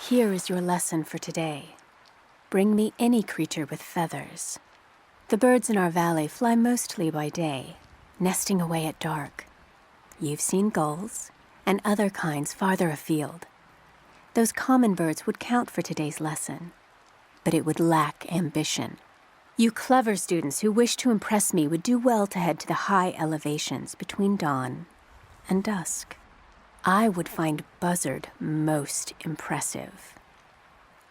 Here is your lesson for today. Bring me any creature with feathers. The birds in our valley fly mostly by day, nesting away at dark. You've seen gulls and other kinds farther afield. Those common birds would count for today's lesson, but it would lack ambition. You clever students who wish to impress me would do well to head to the high elevations between dawn and dusk. I would find Buzzard most impressive.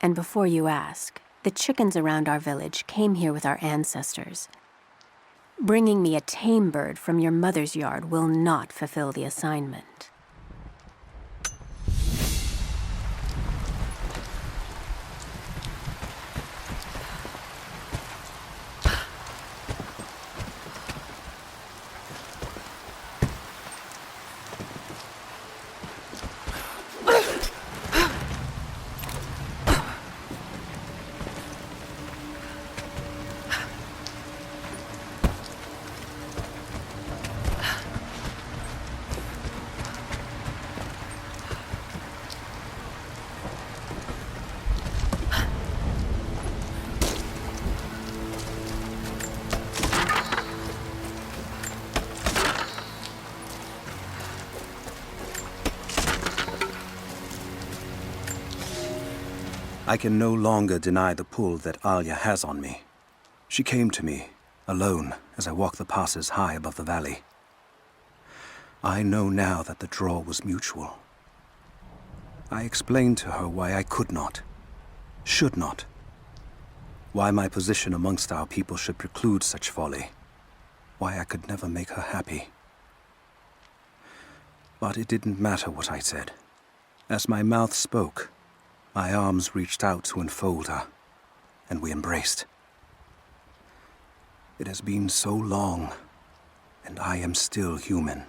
And before you ask, the chickens around our village came here with our ancestors. Bringing me a tame bird from your mother's yard will not fulfill the assignment. I can no longer deny the pull that Alia has on me. She came to me, alone, as I walked the passes high above the valley. I know now that the draw was mutual. I explained to her why I could not, should not, why my position amongst our people should preclude such folly, why I could never make her happy. But it didn't matter what I said. As my mouth spoke, my arms reached out to enfold her, and we embraced. It has been so long, and I am still human.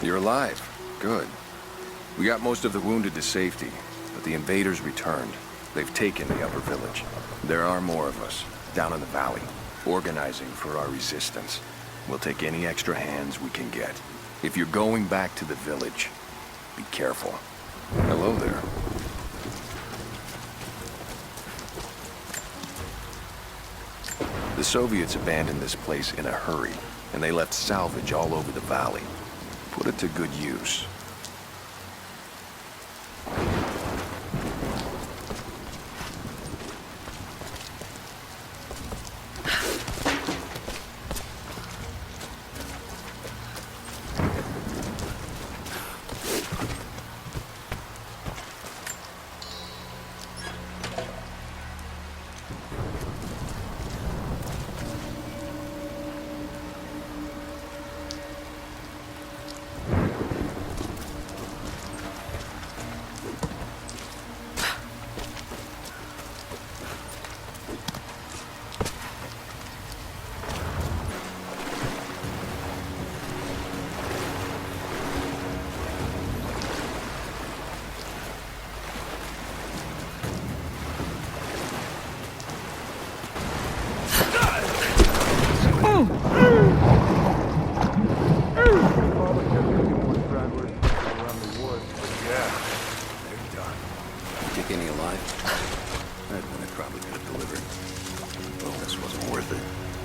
You're alive. Good. We got most of the wounded to safety, but the invaders returned. They've taken the upper village. There are more of us, down in the valley, organizing for our resistance. We'll take any extra hands we can get. If you're going back to the village, be careful. Hello there. The Soviets abandoned this place in a hurry, and they left salvage all over the valley. Put it to good use.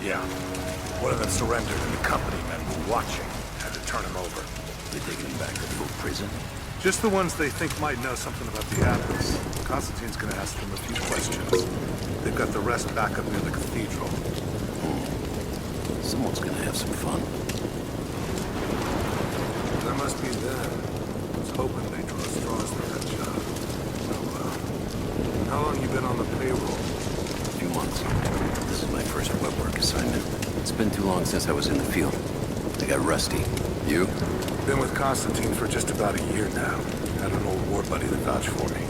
Yeah. One of them surrendered and the company men were watching. Had to turn him over. They taking him back to full prison? Just the ones they think might know something about the Atlas. Constantine's gonna ask them a few questions. They've got the rest back up near the cathedral. Someone's gonna have some fun. That must be them. I was hoping they'd draw straws for that job. Oh well. How long you been on the payroll? A few months. This is my first web work assignment. It's been too long since I was in the field. I got rusty. You? Been with Constantine for just about a year now. Had an old war buddy that vouched for me.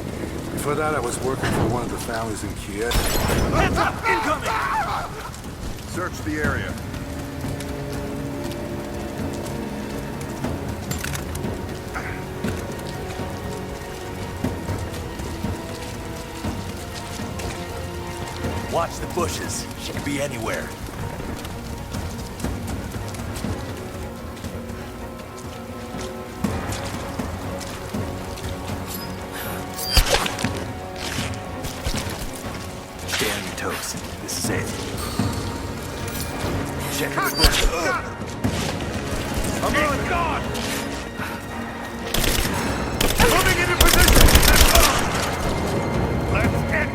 Before that, I was working for one of the families in Kiev. Hands up! Incoming! Search the area. Watch the bushes. She could be anywhere. Stay on your toes. This is it. Check the bushes. I'm on guard! Moving into position! Let's end!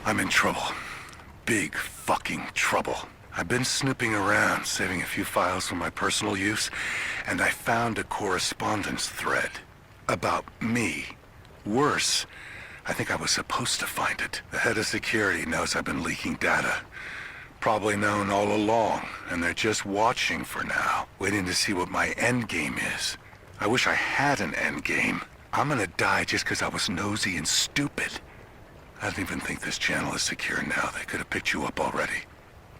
I'm in trouble. Big fucking trouble. I've been snooping around, saving a few files for my personal use, and I found a correspondence thread about me. Worse, I think I was supposed to find it. The head of security knows I've been leaking data. Probably known all along, and they're just watching for now, waiting to see what my end game is. I wish I had an end game. I'm gonna die just because I was nosy and stupid. I don't even think this channel is secure now. They could have picked you up already.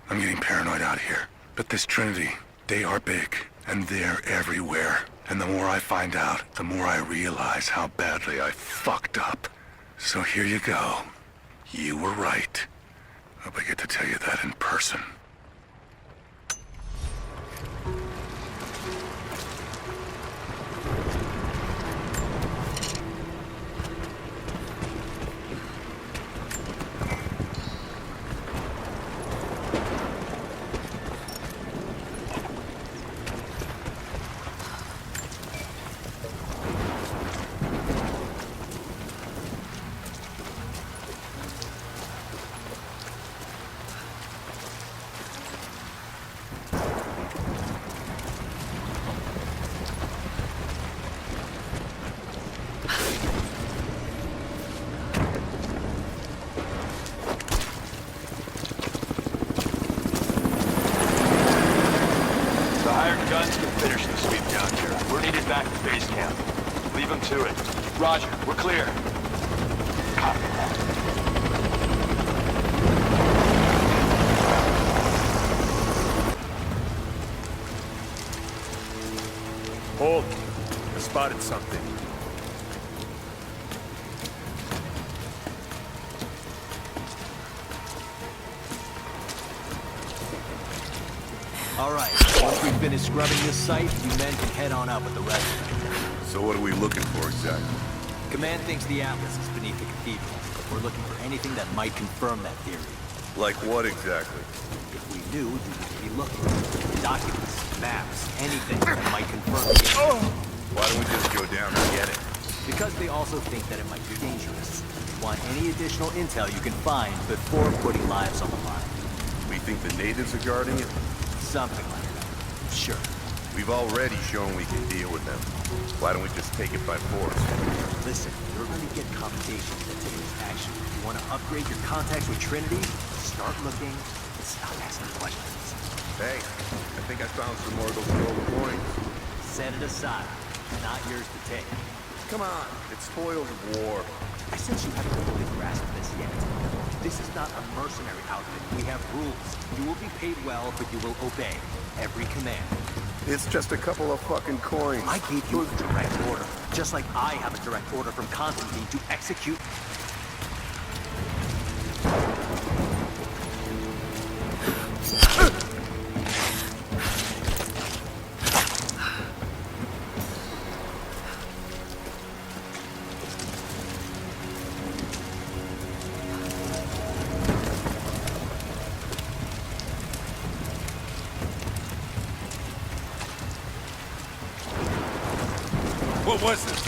I'm getting paranoid out here. But this Trinity, they are big, and they're everywhere. And the more I find out, the more I realize how badly I fucked up. So here you go. You were right. Hope I get to tell you that in person. Roger, we're clear. Copy that. Hold. I spotted something. All right, once we finish scrubbing this site, you men can head on out with the rest of them. So what are we looking for exactly? Command thinks the Atlas is beneath the cathedral. We're looking for anything that might confirm that theory. Like what exactly? If we knew, we would be looking. Documents, maps, anything that might confirm the Why don't we just go down and get it? because they also think that it might be dangerous. Want any additional intel you can find before putting lives on the line. We think the natives are guarding it? Something like that. Sure. We've already shown we can deal with them. Why don't we just take it by force? Listen, you're going to get commendations for today's action. If you want to upgrade your contacts with Trinity, start looking and stop asking questions. Hey, I think I found some more of those gold coins. Set it aside. Not yours to take. Come on, it's spoils of war. I sense you haven't fully grasped this yet. This is not a mercenary outfit. We have rules. You will be paid well, but you will obey every command. It's just a couple of fucking coins. I gave you a direct order, just like I have a direct order from Constantine to execute. What was this?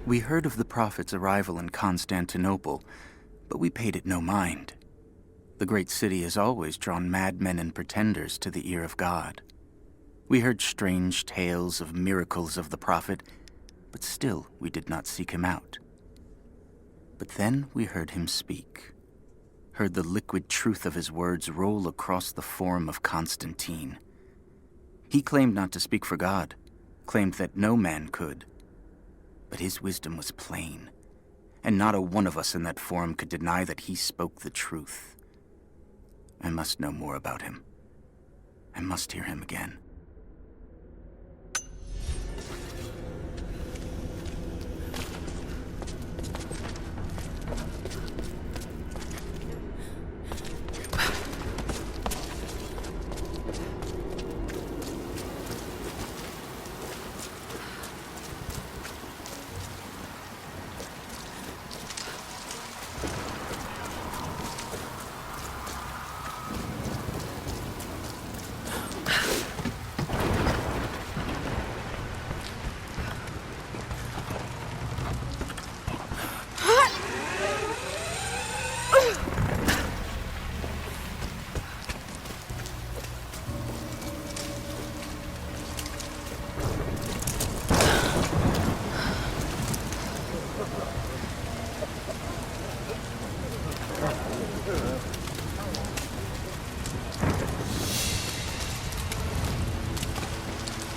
We heard of the Prophet's arrival in Constantinople, But we paid it no mind. The great city has always drawn madmen and pretenders to the ear of God. We heard strange tales of miracles of the prophet, but still we did not seek him out. But then we heard him speak, heard the liquid truth of his words roll across the forum of Constantine. He claimed not to speak for God, claimed that no man could. But his wisdom was plain, and not a one of us in that forum could deny that he spoke the truth. I must know more about him. I must hear him again.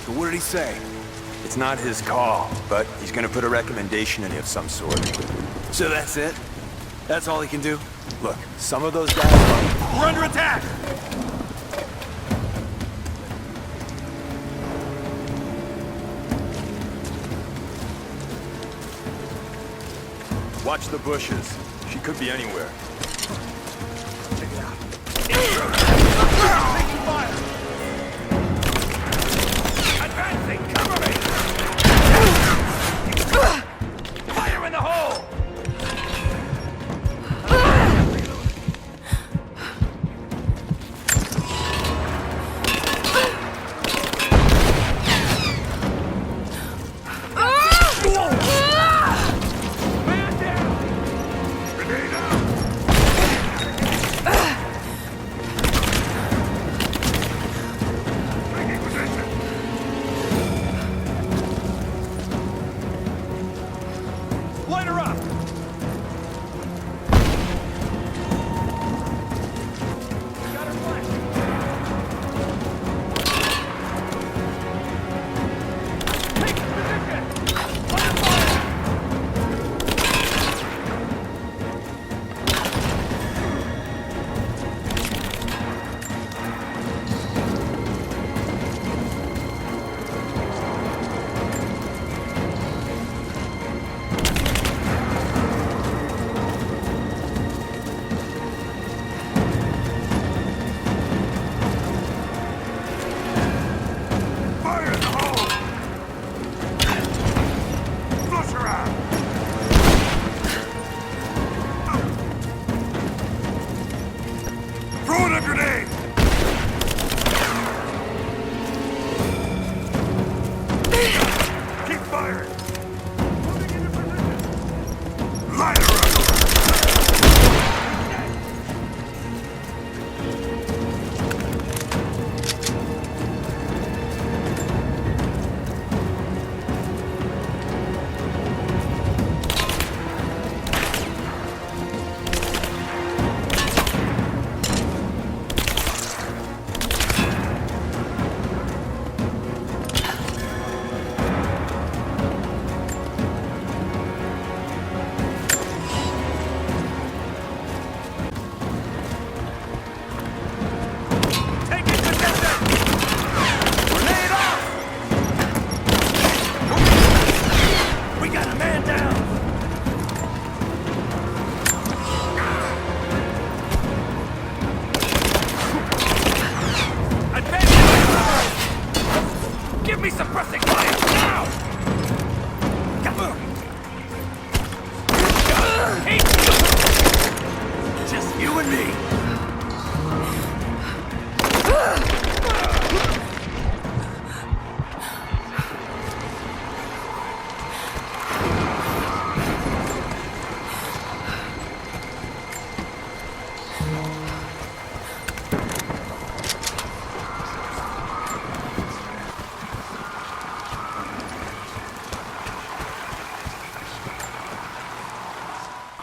So what did he say? It's not his call, but he's gonna put a recommendation in of some sort. So that's it? That's all he can do? Look, some of those guys are... We're under attack! Watch the bushes. She could be anywhere. Take it out. Taking fire! Advancing! Cover me! Fire in the hole! Light her up! Got her flanked. Take position! Fire! Fire in the hole! Flush her out! Throw in a grenade! Keep firing! Moving into position! Light her up!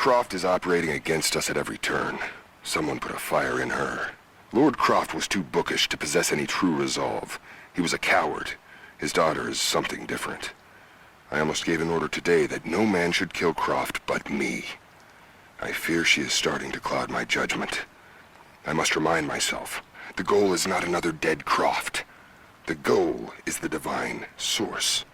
Croft is operating against us at every turn. Someone put a fire in her. Lord Croft was too bookish to possess any true resolve. He was a coward. His daughter is something different. I almost gave an order today that no man should kill Croft but me. I fear she is starting to cloud my judgment. I must remind myself, the goal is not another dead Croft. The goal is the divine source.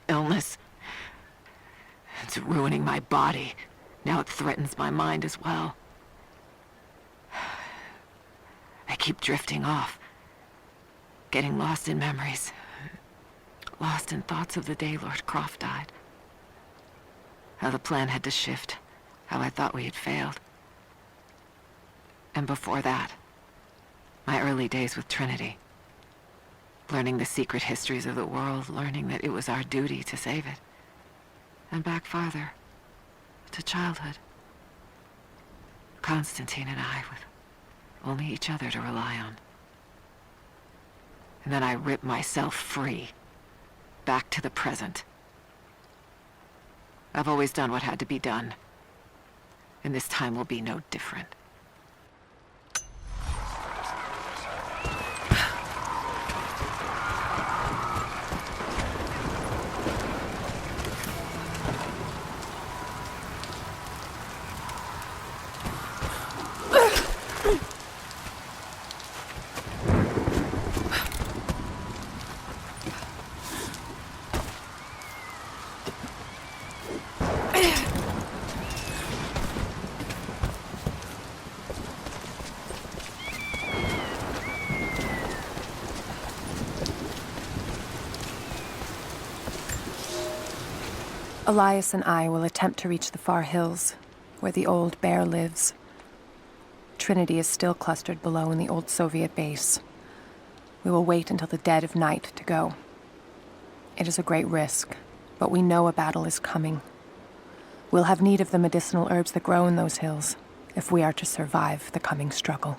Illness. It's ruining my body. Now it threatens my mind as well. I keep drifting off, getting lost in memories, lost in thoughts of the day Lord Croft died. How the plan had to shift, how I thought we had failed. And before that, my early days with Trinity. Learning the secret histories of the world, learning that it was our duty to save it. And back farther, to childhood. Constantine and I, with only each other to rely on. And then I ripped myself free, back to the present. I've always done what had to be done, and this time will be no different. Elias and I will attempt to reach the far hills, where the old bear lives. Trinity is still clustered below in the old Soviet base. We will wait until the dead of night to go. It is a great risk, but we know a battle is coming. We'll have need of the medicinal herbs that grow in those hills, if we are to survive the coming struggle.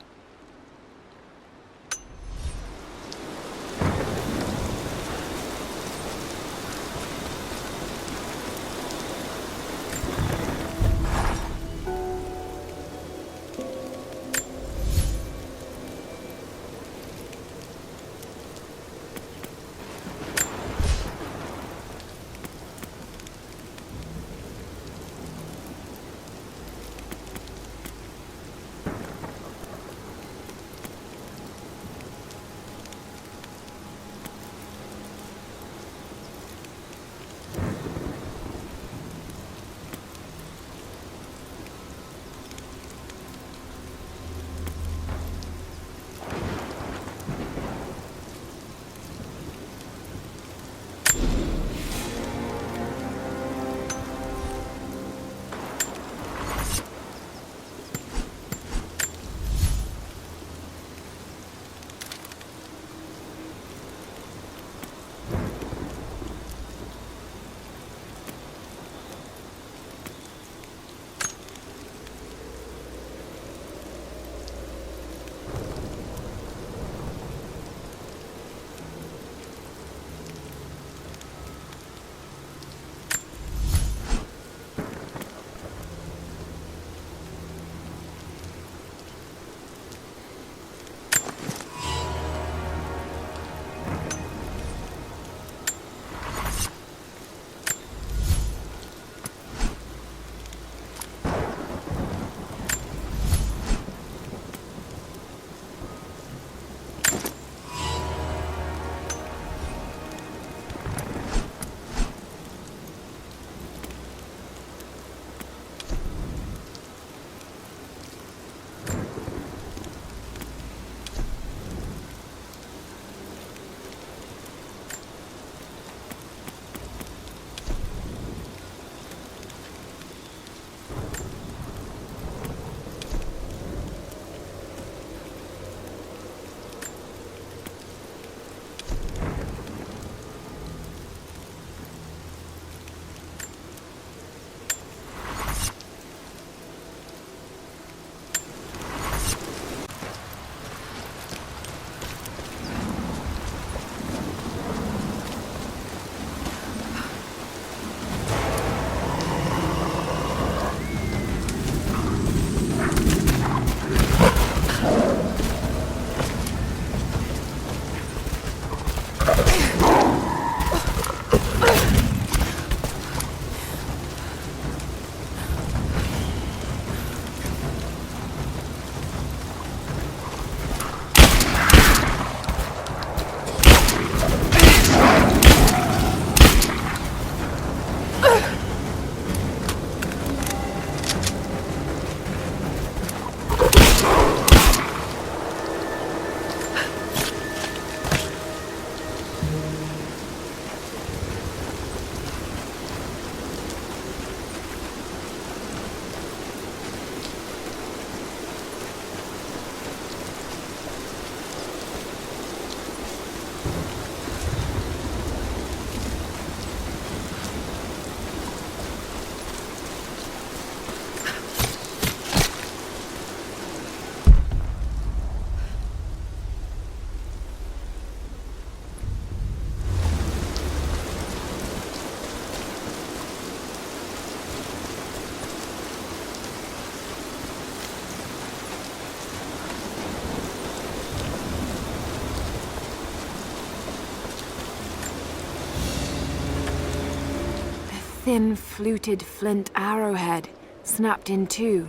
thin, fluted flint arrowhead, snapped in two.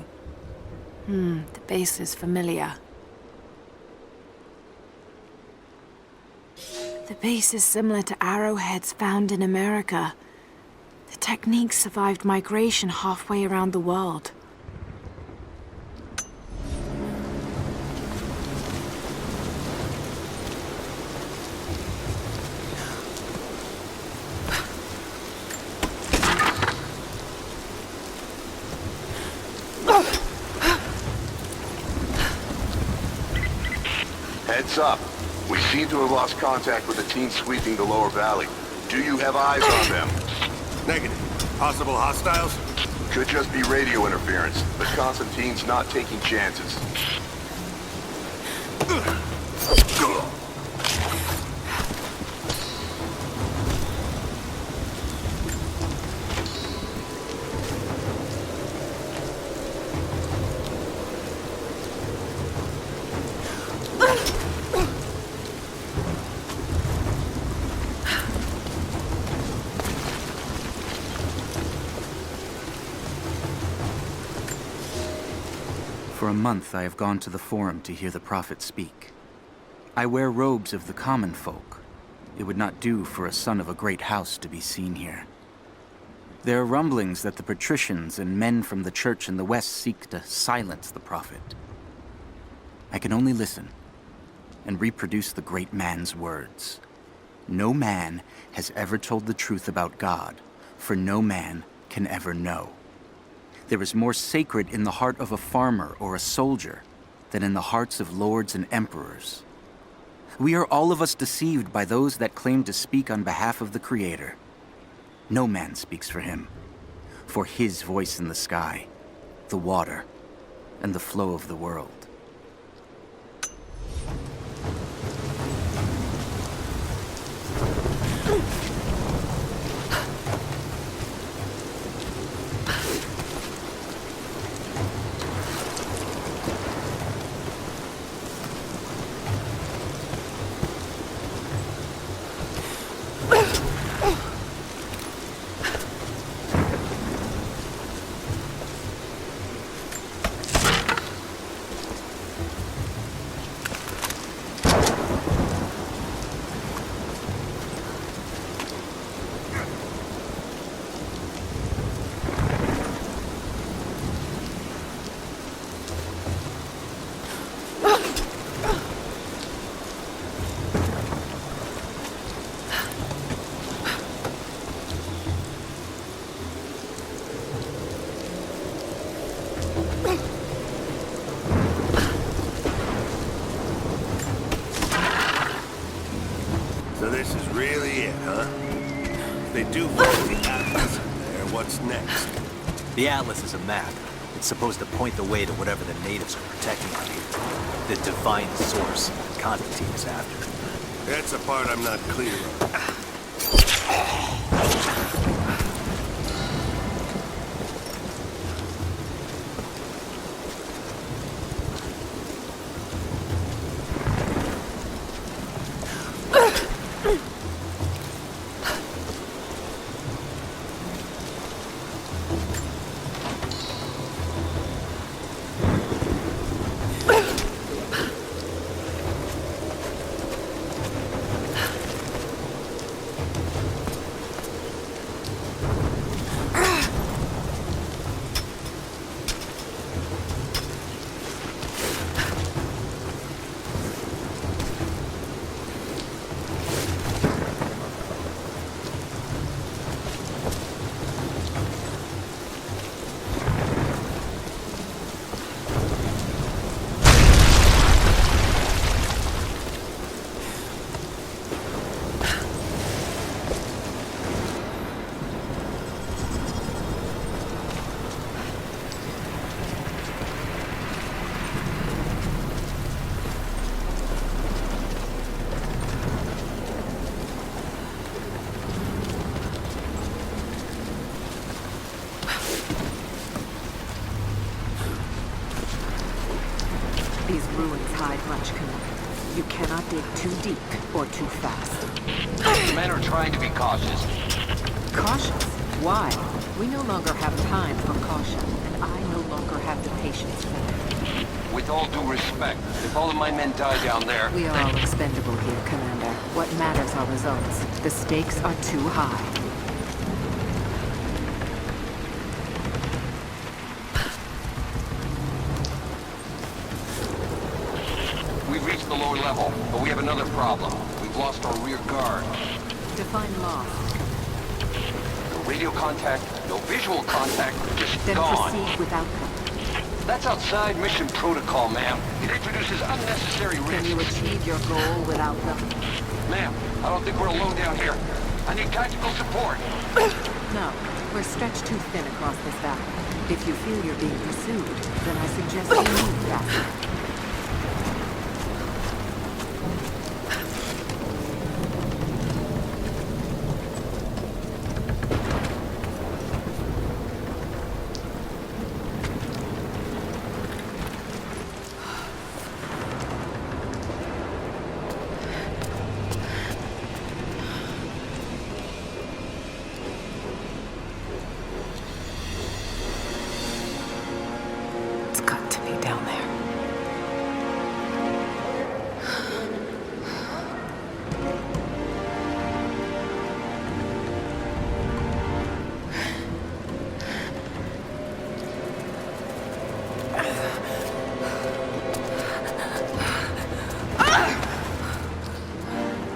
The base is familiar. The base is similar to arrowheads found in America. The technique survived migration halfway around the world. Heads up. We seem to have lost contact with the team sweeping the lower valley. Do you have eyes on them? Negative. Possible hostiles? Could just be radio interference, but Constantine's not taking chances. For a month I have gone to the Forum to hear the Prophet speak. I wear robes of the common folk. It would not do for a son of a great house to be seen here. There are rumblings that the patricians and men from the church in the west seek to silence the Prophet. I can only listen and reproduce the great man's words. No man has ever told the truth about God, for no man can ever know. There is more sacred in the heart of a farmer or a soldier than in the hearts of lords and emperors. We are all of us deceived by those that claim to speak on behalf of the Creator. No man speaks for him, for his voice in the sky, the water, and the flow of the world. So this is really it, huh? If they do find the Atlas in there, what's next? The Atlas is a map. It's supposed to point the way to whatever the natives are protecting out here. The divine source Constantine is after. That's the part I'm not clear on. These ruins hide much, Canoe. You cannot dig too deep or too fast. The men are trying to be cautious. Cautious? Why? We no longer have time for caution, and I no longer have the patience for it. With all due respect, if all of my men die down there... We are all expendable here, Commander. What matters are results. The stakes are too high. We've reached the lower level, but we have another problem. We've lost our rear guard. Define lost. No radio contact, no visual contact, just Then gone. proceed without them. That's outside mission protocol, ma'am. It introduces unnecessary risks. Can you achieve your goal without them? Ma'am, I don't think we're alone down here. I need tactical support. No. We're stretched too thin across this valley. If you feel you're being pursued, then I suggest you move faster. It's got to be down there.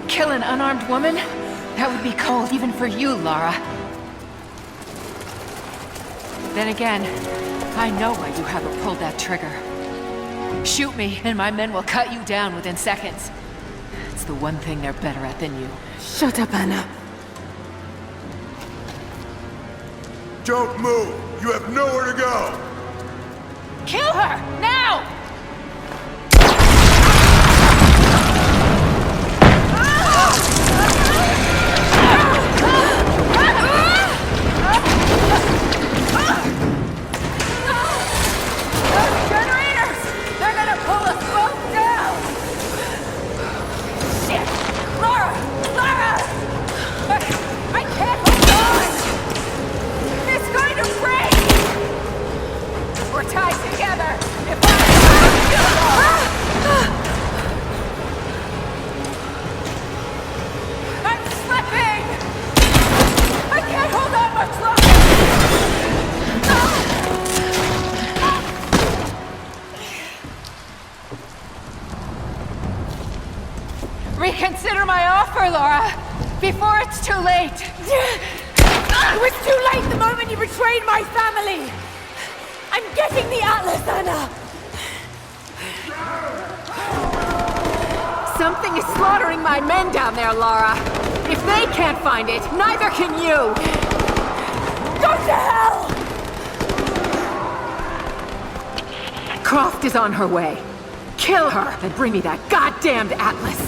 Kill an unarmed woman? That would be cold even for you, Lara. Then again, I know why you haven't pulled that trigger. Shoot me, and my men will cut you down within seconds. It's the one thing they're better at than you. Shut up, Anna. Don't move! You have nowhere to go! Kill her! Now! Reconsider my offer, Laura, before it's too late. It was too late the moment you betrayed my family. I'm getting the Atlas, Anna. Something is slaughtering my men down there, Lara. If they can't find it, neither can you. Go to hell! Croft is on her way. Kill her and bring me that goddamned Atlas.